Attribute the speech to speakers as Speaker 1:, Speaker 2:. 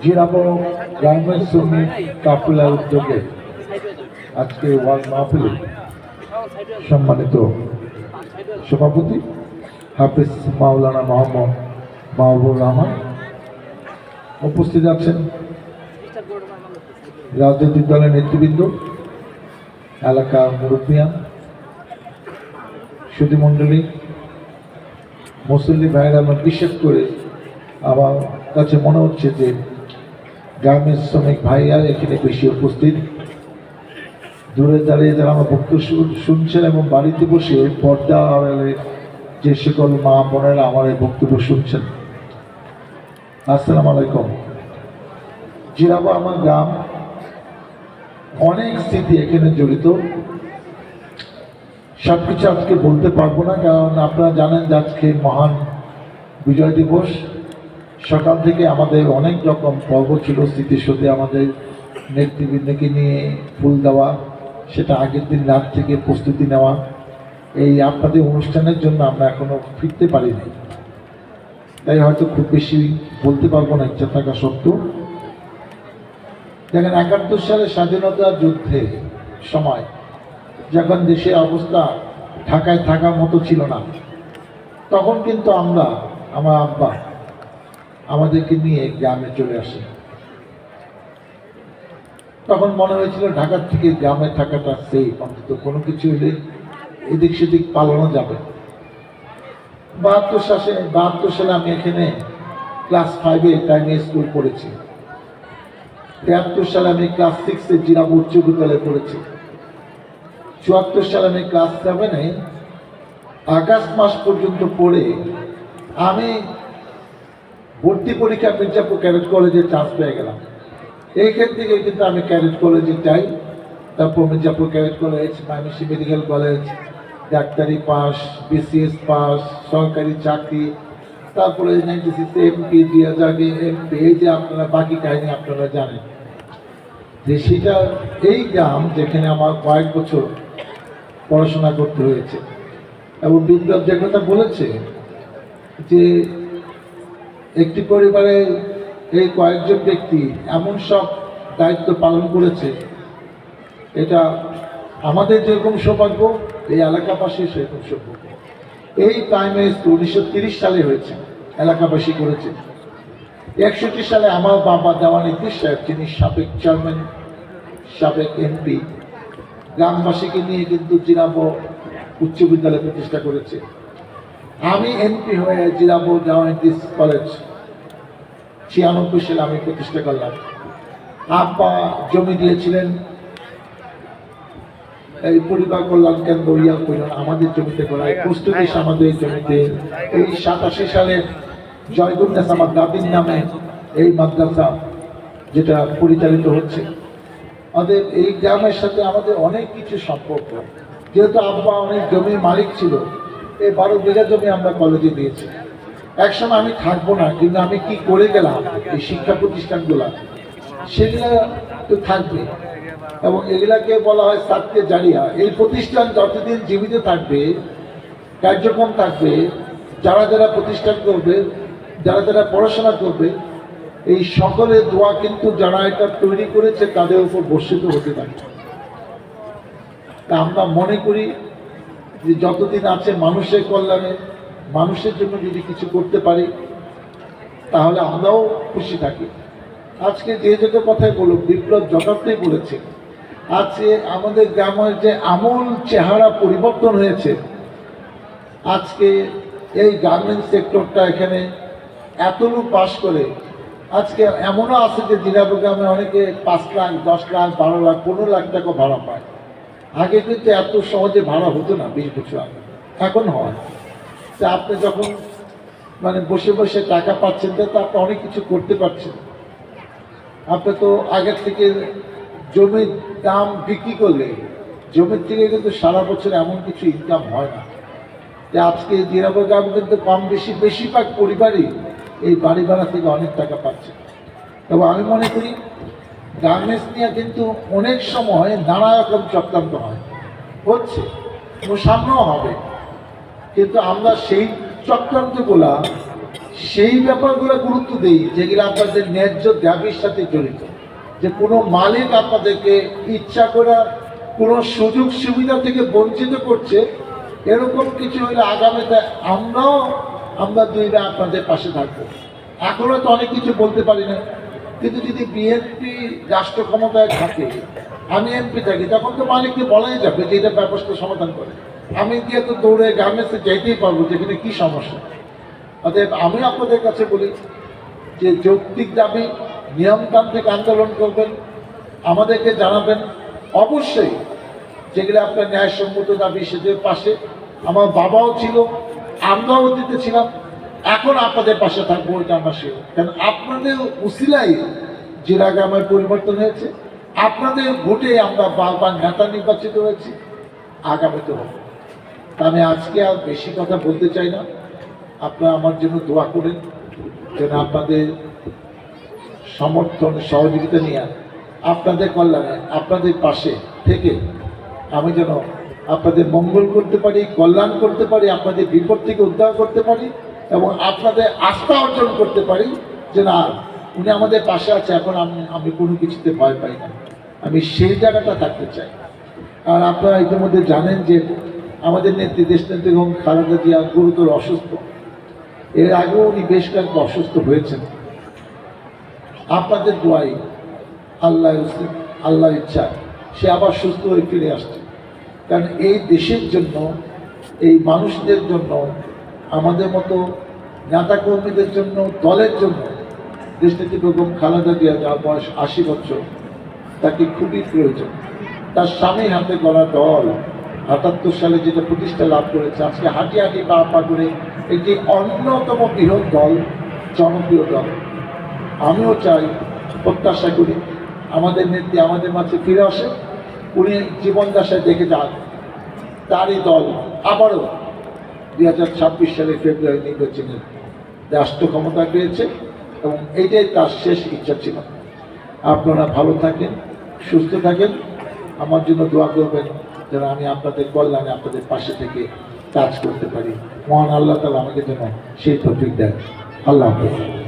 Speaker 1: Zirabo garments শ্রমিক কাফেলার উদ্যোগে আজকে ওয়াজ মাহফিলে সম্মানিত সভাপতি হাফিজ মাওলানা মোহাম্মদ মাহবুবুর রহমান উপস্থিত আছেন, রাজনৈতিক দলের নেতৃবৃন্দ, এলাকার মুরব্বিয়ান, সুধীমণ্ডলী, মুসল্লি ভাইয়েরা। আমার বিশেষ করে আমার কাছে মনে হচ্ছে যে গার্মেন্টস শ্রমিক ভাইয়া এখানে বেশি উপস্থিত। দূরে দাঁড়িয়ে যারা আমার বক্তব্য শুনছেন এবং বাড়িতে বসে পর্দা আড়ালে যে সকল মা বোনেরা আমার এই বক্তব্য শুনছেন, আসসালামু আলাইকুম। জিরাবো আমার গ্রাম, অনেক স্মৃতি এখানে জড়িত। সবকিছু আজকে বলতে পারবো না, কারণ আপনারা জানেন যে আজকে মহান বিজয় দিবস। সকাল থেকে আমাদের অনেক রকম পর্ব ছিল, স্মৃতিসৌধে আমাদের নেতৃবৃন্দকে নিয়ে ফুল দেওয়া, সেটা আগের দিন রাত থেকে প্রস্তুতি নেওয়া। এই আপনাদের অনুষ্ঠানের জন্য আমরা এখনো ফিরতে পারিনি, তাই হয়তো খুব বেশি বলতে পারবো না ইচ্ছা থাকা সত্ত্বেও। দেখেন, ৭১ সালে স্বাধীনতা যুদ্ধে সময় যখন দেশের অবস্থা ঢাকায় থাকার মতো ছিল না, তখন কিন্তু আমরা, আমার আব্বা আমাদেরকে নিয়ে গ্রামে চলে আসে। তখন মনে হয়েছিল ঢাকার থেকে গ্রামে থাকাটা সেই অন্তত কোনো কিছু হলে এদিক সেদিক পালানো যাবে। ৭২ সালে আমি এখানে ক্লাস 5-এ প্রাইমারি স্কুল পড়েছি। ৭৩ সালে আমি ক্লাস 6-এ জিরাবো উচ্চ বিদ্যালয়ে পড়েছি। ৭৪ সালে আমি ক্লাস 7-এ আগস্ট মাস পর্যন্ত পড়ে আমি ভর্তি পরীক্ষা মির্জাপুর ক্যাডেট কলেজে চান্স পেয়ে গেলাম। এইখান থেকে কিন্তু আমি ক্যাডেট কলেজে যাই, তারপর Mirzapur cadet college, Mymensingh medical college, ডাক্তারি পাস, বিসিএস পাস, সরকারি চাকরি, তারপরে 96 এমপি, 2000 এমপি। এই যে আপনারা বাকি কাহিনী আপনারা জানেন যে সেটা এই গ্রাম যেখানে আমার কয়েক বছর পড়াশোনা করতে হয়েছে। এবং বিপ্লব যে কথা বলেছে যে একটি পরিবারে এই কয়েকজন ব্যক্তি এমন সব দায়িত্ব পালন করেছে, এটা আমাদের যেরকম সৌভাগ্য, এই এলাকাবাসী সেরকম সৌভাগ্য। এই প্রাইমারি স্কুল 1930 সালে হয়েছে, এলাকাবাসী করেছে। 61 সালে আমার বাবা দেওয়ান ইদ্রিস সাহেব, যিনি সাবেক চেয়ারম্যান, সাবেক এমপি, গ্রামবাসীকে নিয়ে কিন্তু জিরাবো উচ্চ বিদ্যালয় প্রতিষ্ঠা করেছে। আমি এমপি হয়ে জিরাবো দেওয়ান ইদ্রিস কলেজ 96 সালে আমি প্রতিষ্ঠা করলাম। আব্বা জমি দিয়েছিলেন এই পরিবার কল্যাণ কেন্দ্র ইয়া করলেন আমাদের জমিতে করায়, প্রস্তুতি আমাদের জমিতে। এই 87 সালে জয়গুন্নেস আমার দাদির নামে এই মাদ্রাসা যেটা পরিচালিত হচ্ছে। আমাদের এই গ্রামের সাথে আমাদের অনেক কিছু সম্পর্ক, যেহেতু আব্বা অনেক জমির মালিক ছিল। এই 12 বিঘা জমি আমরা কলেজে দিয়েছি। একসময় আমি থাকবো না, কিন্তু আমি কি করে গেলাম এই শিক্ষা প্রতিষ্ঠানগুলা, সেগুলা তো থাকবে এবং এগুলাকে বলা হয় সাদকে জারিয়া। এই প্রতিষ্ঠান যতদিন জীবিত থাকবে, কার্যক্রম থাকবে, যারা যারা প্রতিষ্ঠান করবে, যারা যারা পড়াশোনা করবে, এই সকলের দোয়া কিন্তু যারা এটা তৈরি করেছে তাদের উপর বর্ষিত হতে পারে। তা আমরা মনে করি যে যতদিন আছে মানুষের কল্যাণে, মানুষের জন্য যদি কিছু করতে পারি তাহলে আমরাও খুশি থাকি। আজকে যে যত কথাই বলুক, বিপ্লব যথার্থই বলেছে, আজকে আমাদের গ্রামের যে আমূল চেহারা পরিবর্তন হয়েছে। আজকে এই গার্মেন্টস সেক্টরটা এখানে এত লোক বাস করে। আজকে এমনও আছে যে জিরাবো গ্রামে অনেকে 5 লাখ, 10 লাখ, 12 লাখ, 15 লাখ টাকা ভাড়া পায়। আগে কিন্তু এত সহজে ভাড়া হতো না 20 বছর আগে, এখন হয়। তা আপনি যখন বসে বসে টাকা পাচ্ছেন, তো আপনি অনেক কিছু করতে পারছেন। আপনি তো আগের থেকে জমির দাম বিক্রি করলে জমির থেকে কিন্তু সারা বছর এমন কিছু ইনকাম হয় না। যে আজকে জিরাবো গ্রাম কিন্তু কম বেশি বেশিরভাগ পরিবারই এই বাড়ি ভাড়া থেকে অনেক টাকা পাচ্ছে। তবে আমি মনে করি গার্মেন্টস নিয়ে কিন্তু অনেক সময় নানা রকম চক্রান্ত হচ্ছে এবং সামনেও হবে, কিন্তু আমরা সেই চক্রান্তগুলা সেই ব্যাপারগুলো গুরুত্ব দিই যেগুলো আপনাদের ন্যায্য দাবির সাথে জড়িত। যে কোনো মালিক আপনাদেরকে ইচ্ছা করা কোনো সুযোগ সুবিধা থেকে বঞ্চিত করছে, এরকম কিছু হলে আগামীতে আমরা দুইটা আপনাদের পাশে থাকবো। এখনো তো অনেক কিছু বলতে পারি না, কিন্তু যদি বিএনপি রাষ্ট্র ক্ষমতায় থাকে, আমি এমপি থাকি, তখন তো মালিককে বলাই যাবে যে এটা ব্যবস্থা সমাধান করে। আমি গিয়ে তো দৌড়ে গার্মেন্টসে যাইতেই পারবো যেখানে কি সমস্যা। অতএব আমি আপনাদের কাছে বলি যে যৌক্তিক দাবি নিয়মতান্ত্রিক আন্দোলন করবেন, আমাদেরকে জানাবেন। অবশ্যই যেগুলো আপনার ন্যায়সম্মত দাবি সেদের পাশে আমার বাবাও ছিল, আমরাও দিতে ছিলাম, এখন আপনাদের পাশে থাকবো, এটা আমার শিওর। কারণ আপনাদের উসিলাই জেলা গ্রামের পরিবর্তন হয়েছে, আপনাদের ভোটে আমরা বারবার নেতা নির্বাচিত হয়েছি, আগামীতে হবে। আমি আজকে আর বেশি কথা বলতে চাই না। আপনারা আমার জন্য দোয়া করেন যেন আপনাদের সমর্থন সহযোগিতা নিয়ে আপনাদের কল্যাণে আপনাদের পাশে থেকে আমি যেন আপনাদের মঙ্গল করতে পারি, কল্যাণ করতে পারি, আপনাদের বিপদ থেকে উদ্ধার করতে পারি এবং আপনাদের আস্থা অর্জন করতে পারি যে না, উনি আমাদের পাশে আছে, এখন আমি কোনো কিছুতে ভয় পাই না। আমি সেই জায়গাটা থাকতে চাই। আর আপনারা ইতিমধ্যে জানেন যে আমাদের নেত্রী দেশনেত্রী এবং খালেদা জিয়া গুরুতর অসুস্থ। এর আগেও উনি বেশ কয়েকবার অসুস্থ হয়েছেন। আপনাদের দোয়াই আল্লাহর ইচ্ছা সে আবার সুস্থ হয়ে ফিরে আসছে। কারণ এই দেশের জন্য, এই মানুষদের জন্য, আমাদের মতো নেতাকর্মীদের জন্য, দলের জন্য দেশনেত্রী বেগম খালেদা জিয়া, যার বয়স 80 বছর, তাকে খুবই প্রয়োজন। তার স্বামীর হাতে গড়া দল ৭৮ সালে যেটা প্রতিষ্ঠা লাভ করেছে, আজকে হাঁটি হাঁটি পা পা করে একটি অন্যতম বৃহৎ দল, জনপ্রিয় দল। আমিও চাই, প্রত্যাশা করি আমাদের নেত্রী আমাদের মাঝে ফিরে আসে, উনি জীবন দশায় দেখে যান তারই দল আবারও 2026 সালের ফেব্রুয়ারি নির্বাচনে রাষ্ট্র ক্ষমতা পেয়েছে এবং এইটাই তার শেষ ইচ্ছা ছিল। আপনারা ভালো থাকেন, সুস্থ থাকেন, আমার জন্য দোয়া করবেন যেন আমি আপনাদের কল্যাণে আপনাদের পাশে থেকে কাজ করতে পারি। মহান আল্লাহ তাআলা আমাকে যেন সেই তৌফিক দেন। আল্লাহ হাফেজ।